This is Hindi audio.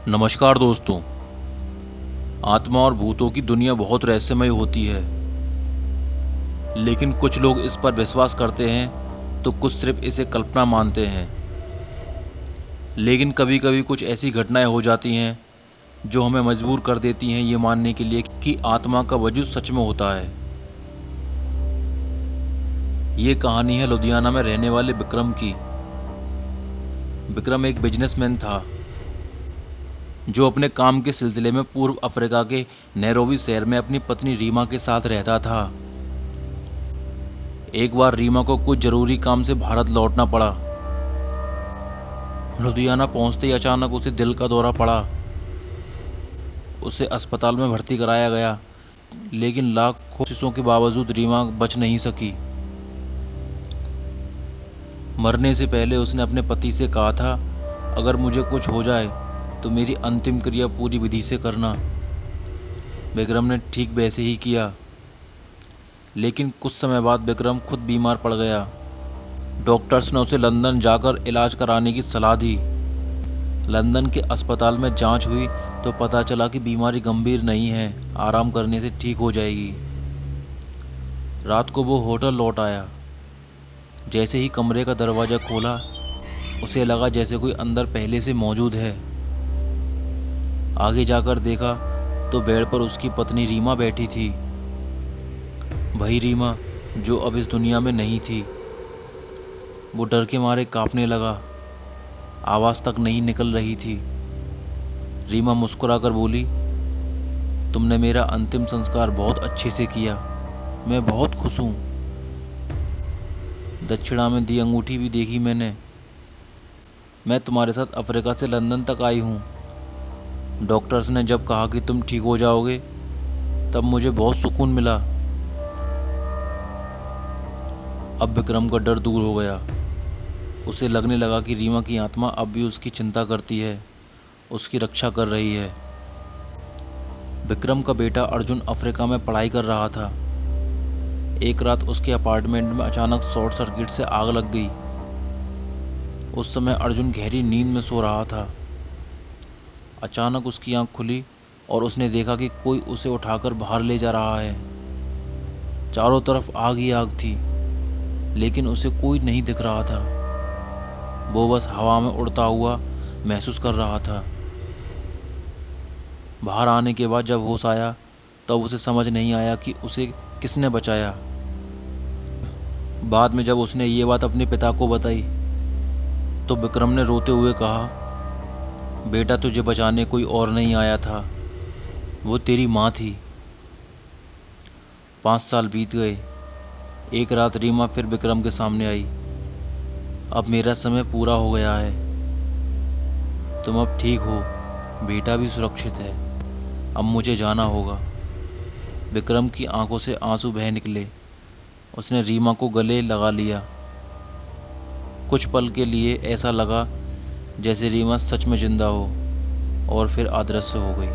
नमस्कार दोस्तों। आत्मा और भूतों की दुनिया बहुत रहस्यमय होती है, लेकिन कुछ लोग इस पर विश्वास करते हैं तो कुछ सिर्फ इसे कल्पना मानते हैं। लेकिन कभी कभी कुछ ऐसी घटनाएं हो जाती हैं जो हमें मजबूर कर देती हैं ये मानने के लिए कि आत्मा का वजूद सच में होता है। ये कहानी है लुधियाना में रहने वाले विक्रम की। विक्रम एक बिजनेसमैन था जो अपने काम के सिलसिले में पूर्व अफ्रीका के नैरोबी शहर में अपनी पत्नी रीमा के साथ रहता था। एक बार रीमा को कुछ जरूरी काम से भारत लौटना पड़ा। लुधियाना पहुंचते ही अचानक उसे दिल का दौरा पड़ा। उसे अस्पताल में भर्ती कराया गया, लेकिन लाख कोशिशों के बावजूद रीमा बच नहीं सकी। मरने से पहले उसने अपने पति से कहा था, अगर मुझे कुछ हो जाए तो मेरी अंतिम क्रिया पूरी विधि से करना। विक्रम ने ठीक वैसे ही किया, लेकिन कुछ समय बाद विक्रम खुद बीमार पड़ गया। डॉक्टर्स ने उसे लंदन जाकर इलाज कराने की सलाह दी। लंदन के अस्पताल में जांच हुई तो पता चला कि बीमारी गंभीर नहीं है, आराम करने से ठीक हो जाएगी। रात को वो होटल लौट आया। जैसे ही कमरे का दरवाज़ा खोला, उसे लगा जैसे कोई अंदर पहले से मौजूद है। आगे जाकर देखा तो बेड पर उसकी पत्नी रीमा बैठी थी। वही रीमा जो अब इस दुनिया में नहीं थी। वो डर के मारे कांपने लगा, आवाज़ तक नहीं निकल रही थी। रीमा मुस्कुराकर बोली, तुमने मेरा अंतिम संस्कार बहुत अच्छे से किया, मैं बहुत खुश हूँ। दक्षिणा में दी अंगूठी भी देखी मैंने। मैं तुम्हारे साथ अफ्रीका से लंदन तक आई हूँ। डॉक्टर्स ने जब कहा कि तुम ठीक हो जाओगे, तब मुझे बहुत सुकून मिला। अब विक्रम का डर दूर हो गया। उसे लगने लगा कि रीमा की आत्मा अब भी उसकी चिंता करती है, उसकी रक्षा कर रही है। विक्रम का बेटा अर्जुन अफ्रीका में पढ़ाई कर रहा था। एक रात उसके अपार्टमेंट में अचानक शॉर्ट सर्किट से आग लग गई। उस समय अर्जुन गहरी नींद में सो रहा था। अचानक उसकी आंख खुली और उसने देखा कि कोई उसे उठाकर बाहर ले जा रहा है। चारों तरफ आग ही आग थी, लेकिन उसे कोई नहीं दिख रहा था। वो बस हवा में उड़ता हुआ महसूस कर रहा था। बाहर आने के बाद जब होश आया, तब उसे समझ नहीं आया कि उसे किसने बचाया। बाद में जब उसने ये बात अपने पिता को बताई, तो विक्रम ने रोते हुए कहा, बेटा तुझे बचाने कोई और नहीं आया था, वो तेरी माँ थी। 5 साल बीत गए। एक रात रीमा फिर विक्रम के सामने आई। अब मेरा समय पूरा हो गया है, तुम अब ठीक हो, बेटा भी सुरक्षित है, अब मुझे जाना होगा। विक्रम की आंखों से आंसू बह निकले। उसने रीमा को गले लगा लिया। कुछ पल के लिए ऐसा लगा जैसे रीमा सच में जिंदा हो, और फिर अदृश्य हो गई।